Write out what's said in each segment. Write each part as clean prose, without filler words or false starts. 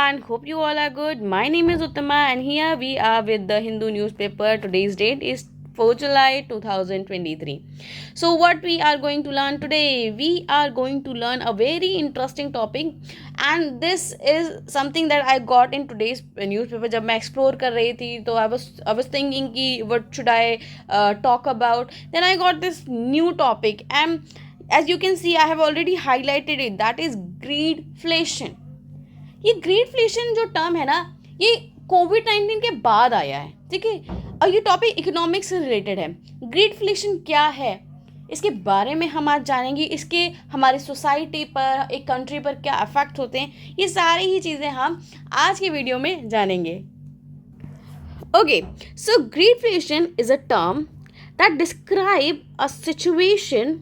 everyone. Hope you all are good. My name is Uttama and here we are with the Hindu newspaper. Today's date is 4 July 2023. So what we are going to learn today? We are going to learn a very interesting topic and this is something that I got in today's newspaper. जब मैं explore कर रही थी तो I was thinking कि what should I talk about. Then I got this new topic and as you can see I have already highlighted it. That is greedflation. ये ग्रीडफ्लेशन जो term है ना, ये कोविड-19 के बाद आया है, ठीक है, और ये टॉपिक इकोनॉमिक्स से रिलेटेड है. ग्रीडफ्लेशन क्या है, इसके बारे में हम आज जानेंगे. इसके हमारी सोसाइटी पर, एक कंट्री पर क्या इफेक्ट होते हैं, ये सारी ही चीज़ें हम आज के वीडियो में जानेंगे. Okay, so greedflation is a term that describe a situation.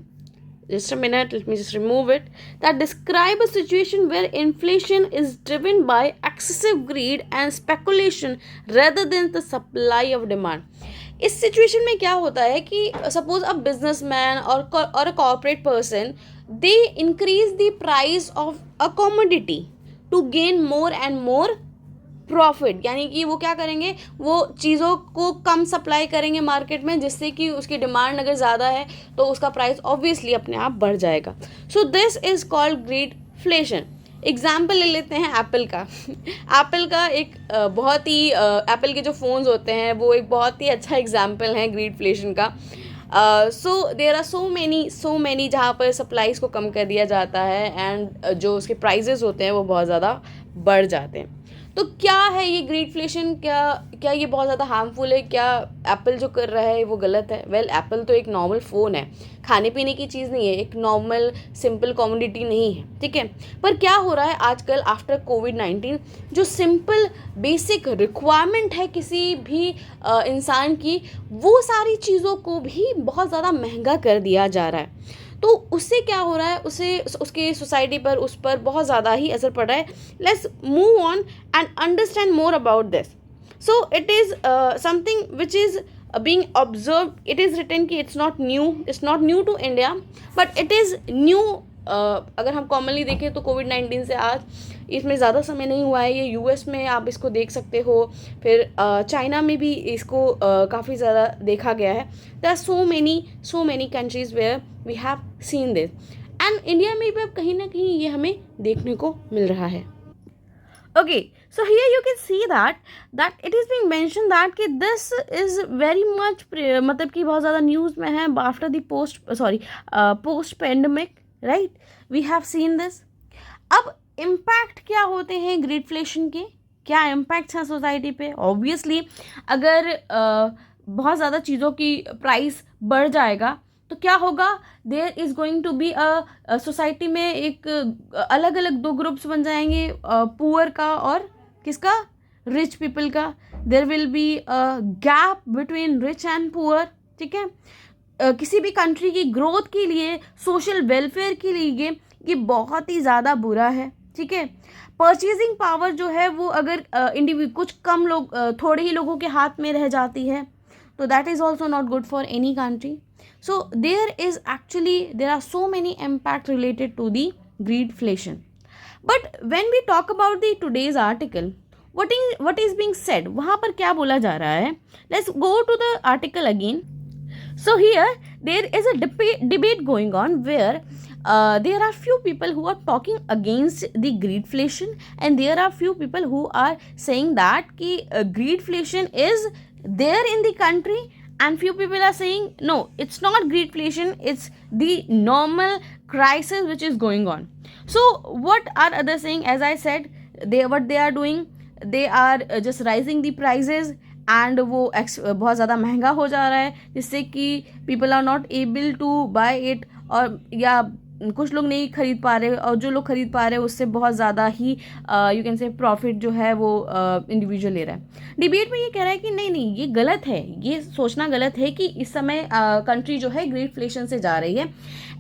Just a minute, let me just remove it. That describe a situation where inflation is driven by excessive greed and speculation rather than the supply of demand. इस situation में क्या होता है कि suppose a businessman और a corporate person, they increase the price of a commodity to gain more and more profit. यानी कि वो क्या करेंगे, वो चीज़ों को कम सप्लाई करेंगे मार्केट में, जिससे कि उसकी डिमांड अगर ज़्यादा है तो उसका प्राइस ऑब्वियसली अपने आप बढ़ जाएगा. So this is called greedflation. Example ले लेते हैं एप्पल का. एप्पल का एक बहुत ही एप्पल के जो फ़ोन्स होते हैं वो एक बहुत ही अच्छा एग्जाम्पल है ग्रीडफ्लेशन का. सो देर आर सो मैनी जहाँ पर सप्लाईज को कम कर दिया जाता है एंड जो उसके प्राइजेस होते हैं वो बहुत ज़्यादा बढ़ जाते हैं. तो क्या है ये ग्रीडफ्लेशन, क्या ये बहुत ज़्यादा हार्मफुल है, क्या एप्पल जो कर रहा है वो गलत है? वेल, एप्पल तो एक नॉर्मल फ़ोन है, खाने पीने की चीज़ नहीं है, एक नॉर्मल सिंपल कमोडिटी नहीं है, ठीक है. पर क्या हो रहा है आजकल आफ्टर कोविड-19, जो सिंपल बेसिक रिक्वायरमेंट है किसी भी इंसान की, वो सारी चीज़ों को भी बहुत ज़्यादा महंगा कर दिया जा रहा है. तो उससे क्या हो रहा है, उसके सोसाइटी पर, उस पर बहुत ज़्यादा ही असर पड़ रहा है. Let's move on and understand more about this. So it is something which is being observed. It is written कि it's not new to India, but it is new. अगर हम कॉमनली देखें तो कोविड-19 से आज इसमें ज़्यादा समय नहीं हुआ है. ये यूएस में आप इसको देख सकते हो, फिर चाइना में भी इसको काफ़ी ज़्यादा देखा गया है. There are so many countries where we have seen this and India में भी अब कहीं ना कहीं ये हमें देखने को मिल रहा है. Okay, so here you can see that it is being mentioned that कि this is very much मतलब कि बहुत ज़्यादा न्यूज़ में है after the post pandemic, right? We have seen this. अब इम्पैक्ट क्या होते हैं ग्रीडफ्लेशन के, क्या इम्पैक्ट्स हैं सोसाइटी पे? ऑब्वियसली अगर बहुत ज़्यादा चीज़ों की प्राइस बढ़ जाएगा तो क्या होगा, there is going to be a society में एक अलग अलग दो ग्रुप्स बन जाएंगे, पुअर का और किसका, रिच पीपल का. There will be a gap between rich and poor, ठीक है. किसी भी कंट्री की ग्रोथ के लिए, सोशल वेलफेयर के लिए ये बहुत ही ज़्यादा बुरा है, ठीक है. परचेजिंग पावर जो है वो अगर कुछ कम लोग, थोड़े ही लोगों के हाथ में रह जाती है तो that is also not good for any country. So there are so many impact related to the greedflation. But when we talk about the today's article, what is being said, वहाँ पर क्या बोला जा रहा है? Let's go to the article again. So here there is a debate going on where there are few people who are talking against the greedflation and there are few people who are saying that कि greedflation is there in the country. And few people are saying, no, it's not greedflation, it's the normal crisis which is going on. So what are others saying? As I said, what they are doing, they are just raising the prices and वो बहुत ज़्यादा महंगा हो जा रहा है, जिससे कि people are not able to buy it, और या कुछ लोग नहीं खरीद पा रहे, और जो लोग खरीद पा रहे हैं उससे बहुत ज़्यादा ही यू कैन से प्रॉफिट जो है वो इंडिविजुअल ले रहा है. डिबेट में ये कह रहा है कि नहीं ये गलत है, ये सोचना गलत है कि इस समय कंट्री जो है ग्रीडफ्लेशन से जा रही है.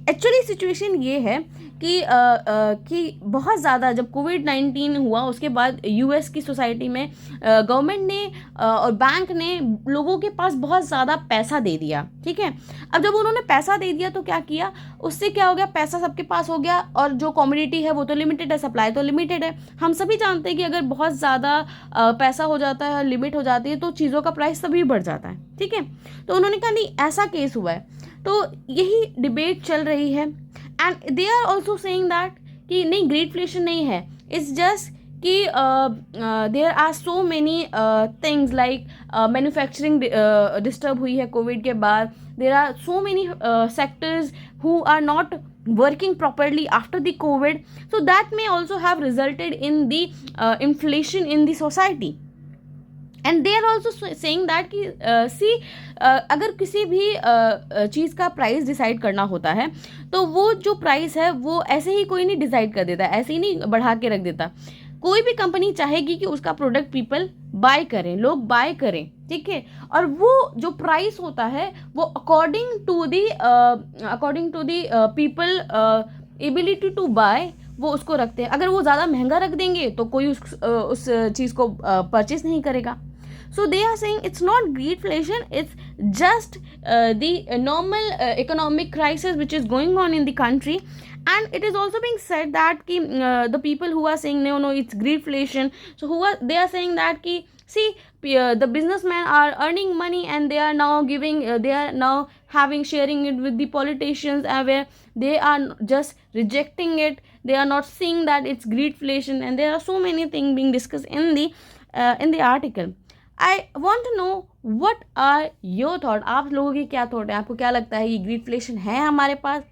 एक्चुअली सिचुएशन ये है कि बहुत ज़्यादा जब कोविड-19 हुआ उसके बाद यूएस की सोसाइटी में गवर्नमेंट ने और बैंक ने लोगों के पास बहुत ज़्यादा पैसा दे दिया, ठीक है. अब जब उन्होंने पैसा दे दिया तो क्या किया, उससे क्या हो गया, पैसा पैसा सबके पास हो गया और जो कमोडिटी है वो तो लिमिटेड है, सप्लाई तो लिमिटेड है। हम सभी जानते हैं कि अगर बहुत ज़्यादा पैसा हो जाता है, लिमिट हो जाती है, तो चीज़ों का प्राइस तभी बढ़ जाता है, ठीक है। तो उन्होंने कहा नहीं, ऐसा केस हुआ है। तो यही डिबेट चल रही है and they are also saying that कि नहीं, ग्रीडफ्लेशन नहीं है, इट्स जस्ट कि there are so many things like manufacturing disturb हुई है कोविड के बाद। There are so many sectors who are not working properly after the COVID, so that may also have resulted in the inflation in the society. And they are also saying that कि see अगर किसी भी चीज़ का price decide करना होता है तो वो जो प्राइस है वो ऐसे ही कोई नहीं डिसाइड कर देता, ऐसे ही नहीं बढ़ा के रख देता। कोई भी कंपनी चाहेगी कि उसका प्रोडक्ट पीपल बाय करें, लोग बाय करें, ठीक है। और वो जो प्राइस होता है वो according to the people ability to buy वो उसको रखते हैं। अगर वो ज़्यादा महंगा रख देंगे तो कोई उस चीज़ को परचेज नहीं करेगा। So they are saying it's not greedflation, it's just the normal economic crisis which is going on in the country. And it is also being said that the people who are saying no it's greedflation, so they are saying that see, the businessmen are earning money and they are now sharing it with the politicians, where they are just rejecting it. They are not seeing that it's greedflation, and there are so many things being discussed in the article. I want to know what are your thought. आप लोगों की क्या thought है? आपको क्या लगता है ये ग्रीडफ्लेशन है हमारे पास?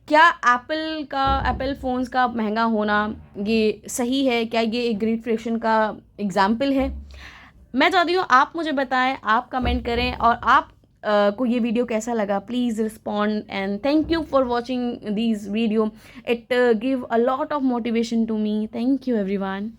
क्या एप्पल फ़ोन्स का महंगा होना ये सही है? क्या ये एक ग्रीडफ्लेशन का एग्जाम्पल है? मैं चाहती हूँ आप मुझे बताएं, आप कमेंट करें, और आप को ये वीडियो कैसा लगा please respond. And thank you for watching this video, it give a lot of motivation to me. Thank you everyone.